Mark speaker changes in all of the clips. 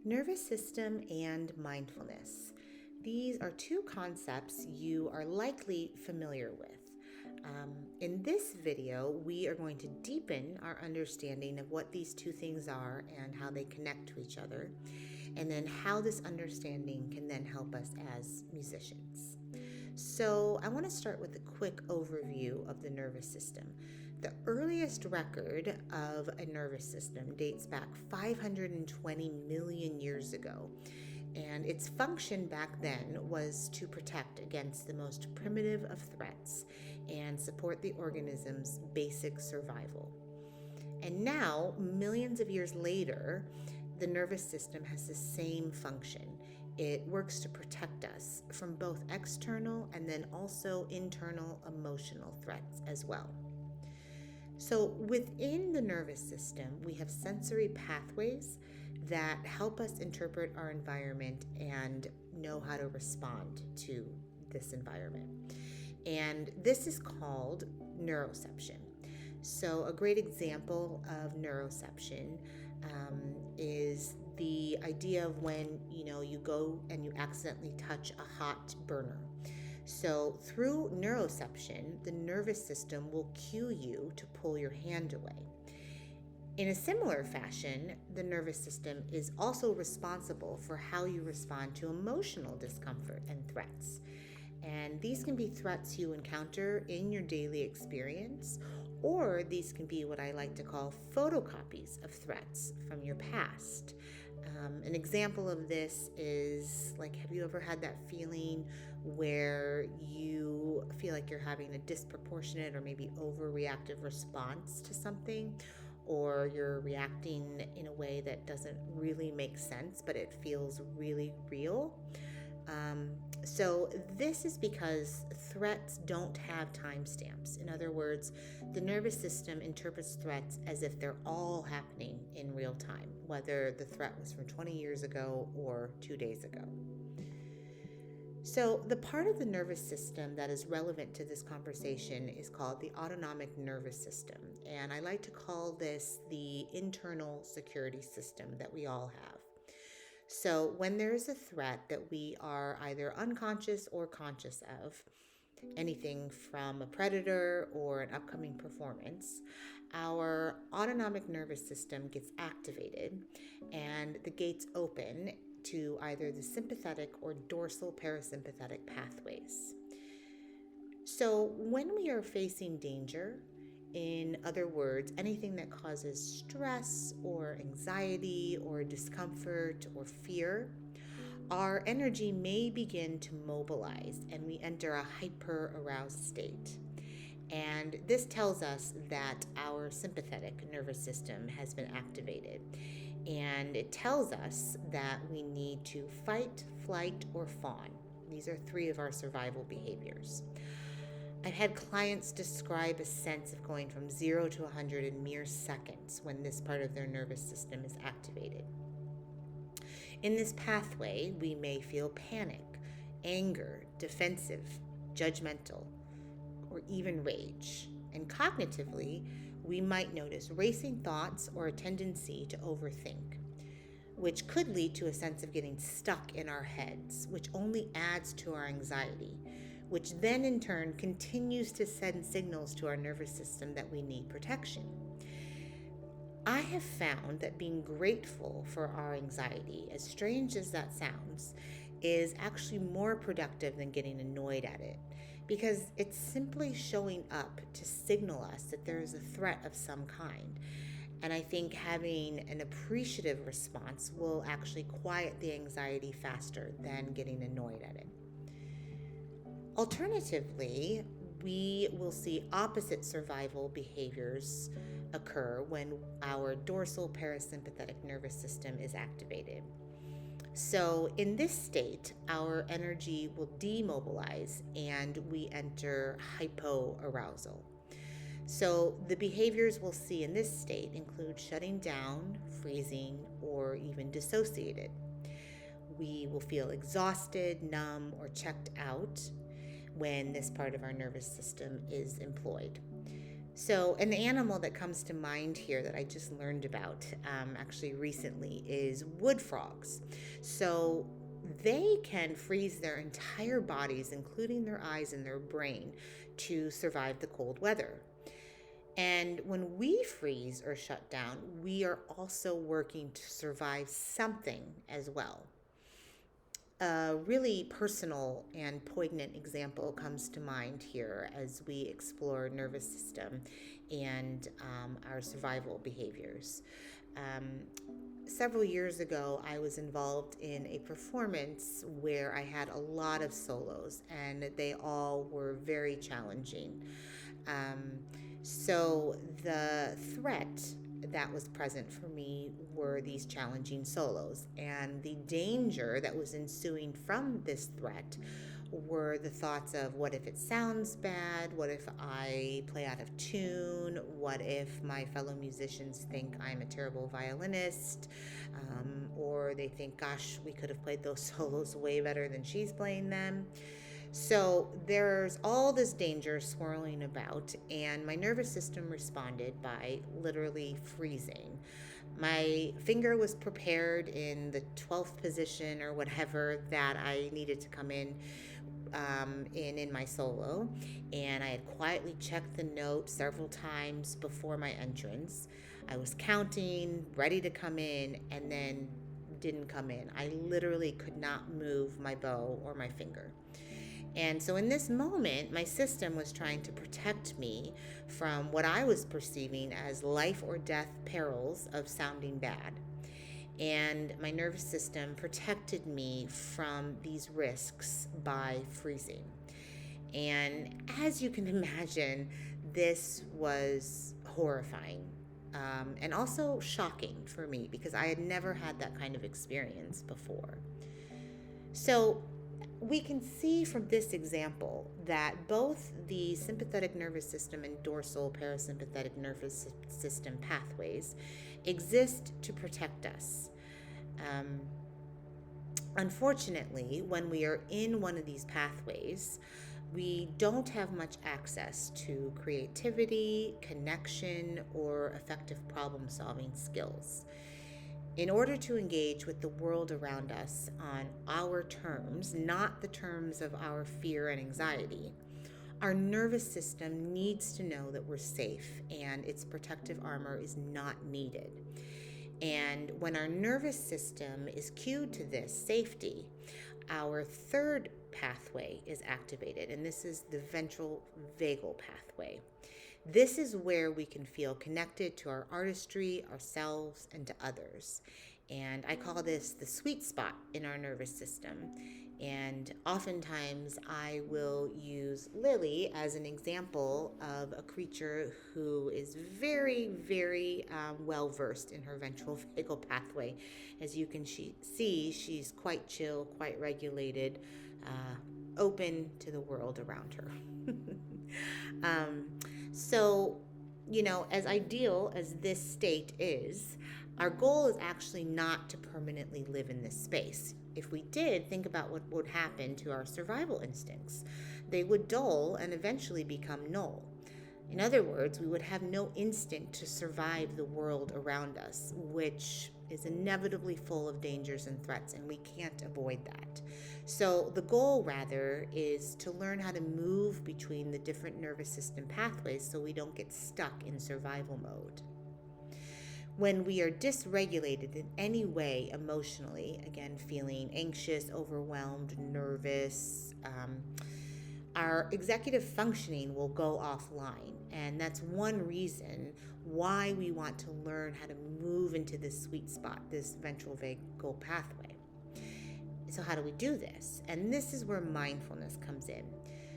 Speaker 1: Nervous system and mindfulness. These are two concepts you are likely familiar with. In this video, we are going to deepen our understanding of what these two things are and how they connect to each other, and then how this understanding can then help us as musicians. So I want to start with a quick overview of the nervous system. The earliest record of a nervous system dates back 520 million years ago, and its function back then was to protect against the most primitive of threats and support the organism's basic survival. And now, millions of years later, the nervous system has the same function. It works to protect us from both external and then also internal emotional threats as well. So within the nervous system, we have sensory pathways that help us interpret our environment and know how to respond to this environment. And this is called neuroception. So a great example of neuroception is the idea of when you go and you accidentally touch a hot burner. So through neuroception, the nervous system will cue you to pull your hand away. In a similar fashion, the nervous system is also responsible for how you respond to emotional discomfort and threats. And these can be threats you encounter in your daily experience, or these can be what I like to call photocopies of threats from your past. An example of this is, have you ever had that feeling where you feel like you're having a disproportionate or maybe overreactive response to something, or you're reacting in a way that doesn't really make sense, but it feels really real? So this is because threats don't have timestamps. In other words, the nervous system interprets threats as if they're all happening in real time, whether the threat was from 20 years ago or 2 days ago. So the part of the nervous system that is relevant to this conversation is called the autonomic nervous system. And I like to call this the internal security system that we all have. So when there is a threat that we are either unconscious or conscious of, anything from a predator or an upcoming performance, our autonomic nervous system gets activated and the gates open to either the sympathetic or dorsal parasympathetic pathways. So when we are facing danger, in other words, anything that causes stress or anxiety or discomfort or fear, our energy may begin to mobilize and we enter a hyper-aroused state. And this tells us that our sympathetic nervous system has been activated. And it tells us that we need to fight, flight, or fawn. These are 3 of our survival behaviors. I've had clients describe a sense of going from 0 to 100 in mere seconds when this part of their nervous system is activated. In this pathway, we may feel panic, anger, defensive, judgmental, or even rage. And cognitively, we might notice racing thoughts or a tendency to overthink, which could lead to a sense of getting stuck in our heads, which only adds to our anxiety, which then in turn continues to send signals to our nervous system that we need protection. I have found that being grateful for our anxiety, as strange as that sounds, is actually more productive than getting annoyed at it, because it's simply showing up to signal us that there is a threat of some kind. And I think having an appreciative response will actually quiet the anxiety faster than getting annoyed at it. Alternatively, we will see opposite survival behaviors occur when our dorsal parasympathetic nervous system is activated. So in this state, our energy will demobilize and we enter hypoarousal. So the behaviors we'll see in this state include shutting down, freezing, or even dissociated. We will feel exhausted, numb, or checked out when this part of our nervous system is employed. So, an animal that comes to mind here that I just learned about actually recently is wood frogs. So, they can freeze their entire bodies, including their eyes and their brain, to survive the cold weather. And when we freeze or shut down, we are also working to survive something as well. A really personal and poignant example comes to mind here as we explore nervous system and our survival behaviors. Um, Several years ago, I was involved in a performance where I had a lot of solos, and they all were very challenging. Um, so the threat that was present for me were these challenging solos, and the danger that was ensuing from this threat were the thoughts of what if it sounds bad? What if I play out of tune? What if my fellow musicians think I'm a terrible violinist? Or they think, gosh, we could have played those solos way better than she's playing them. So there's all this danger swirling about, and my nervous system responded by literally freezing. My finger was prepared in the 12th position or whatever that I needed to come in my solo, and I had quietly checked the note several times before my entrance. I was counting, ready to come in, and then didn't come in. I literally could not move my bow or my finger. And so in this moment, my system was trying to protect me from what I was perceiving as life or death perils of sounding bad. And my nervous system protected me from these risks by freezing. And as you can imagine, this was horrifying. And also shocking for me because I had never had that kind of experience before. So we can see from this example that both the sympathetic nervous system and dorsal parasympathetic nervous system pathways exist to protect us. Unfortunately, when we are in one of these pathways, we don't have much access to creativity, connection, or effective problem solving skills. In order to engage with the world around us on our terms, not the terms of our fear and anxiety, our nervous system needs to know that we're safe and its protective armor is not needed. And when our nervous system is cued to this safety, our third pathway is activated, and this is the ventral vagal pathway. This is where we can feel connected to our artistry, ourselves, and to others. And I call this the sweet spot in our nervous system. And oftentimes I will use Lily as an example of a creature who is very, very well versed in her ventral vagal pathway. As you can see, she's quite chill, quite regulated, open to the world around her. So, as ideal as this state is, our goal is actually not to permanently live in this space. If we did, think about what would happen to our survival instincts. They would dull and eventually become null. In other words, we would have no instinct to survive the world around us, which is inevitably full of dangers and threats, and we can't avoid that. So the goal, rather, is to learn how to move between the different nervous system pathways so we don't get stuck in survival mode. When we are dysregulated in any way emotionally, again, feeling anxious, overwhelmed, nervous, our executive functioning will go offline. And that's one reason why we want to learn how to move into this sweet spot, this ventral vagal pathway. So how do we do this? And this is where mindfulness comes in.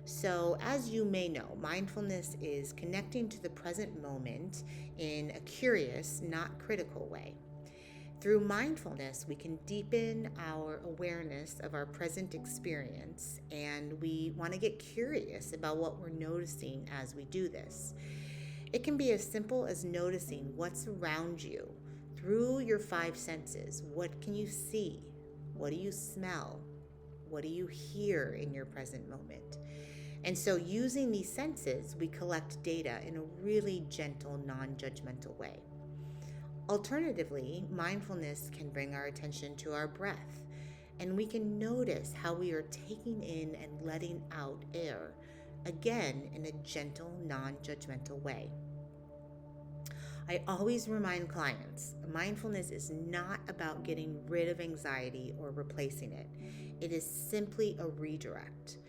Speaker 1: So as you may know, mindfulness is connecting to the present moment in a curious, not critical way. Through mindfulness, we can deepen our awareness of our present experience, and we want to get curious about what we're noticing as we do this. It can be as simple as noticing what's around you through your 5 senses. What can you see? What do you smell? What do you hear in your present moment? And so using these senses, we collect data in a really gentle, non-judgmental way. Alternatively, mindfulness can bring our attention to our breath, and we can notice how we are taking in and letting out air, again in a gentle, non-judgmental way. I always remind clients, mindfulness is not about getting rid of anxiety or replacing it. It is simply a redirect.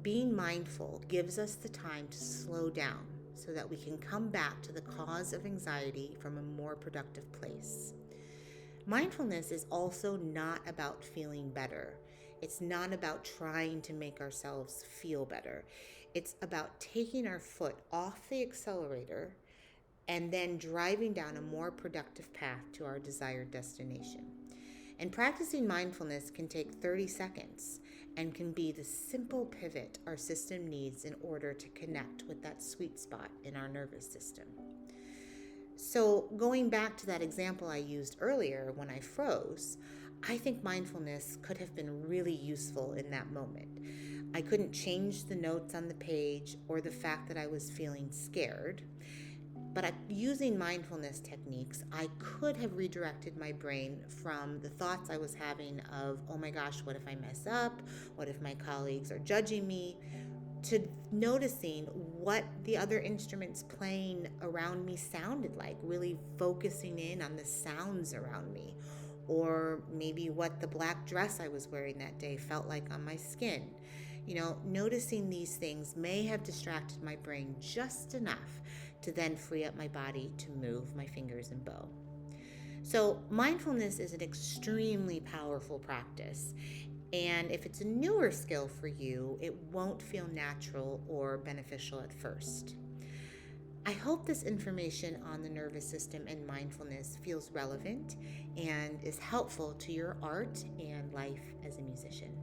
Speaker 1: Being mindful gives us the time to slow down so that we can come back to the cause of anxiety from a more productive place. Mindfulness is also not about feeling better. It's not about trying to make ourselves feel better. It's about taking our foot off the accelerator and then driving down a more productive path to our desired destination. And practicing mindfulness can take 30 seconds and can be the simple pivot our system needs in order to connect with that sweet spot in our nervous system. So going back to that example I used earlier when I froze, I think mindfulness could have been really useful in that moment. I couldn't change the notes on the page or the fact that I was feeling scared, but using mindfulness techniques, I could have redirected my brain from the thoughts I was having of, oh my gosh, what if I mess up? What if my colleagues are judging me? To noticing what the other instruments playing around me sounded like, really focusing in on the sounds around me, or maybe what the black dress I was wearing that day felt like on my skin. Noticing these things may have distracted my brain just enough to then free up my body to move my fingers and bow. So mindfulness is an extremely powerful practice. And if it's a newer skill for you, it won't feel natural or beneficial at first. I hope this information on the nervous system and mindfulness feels relevant and is helpful to your art and life as a musician.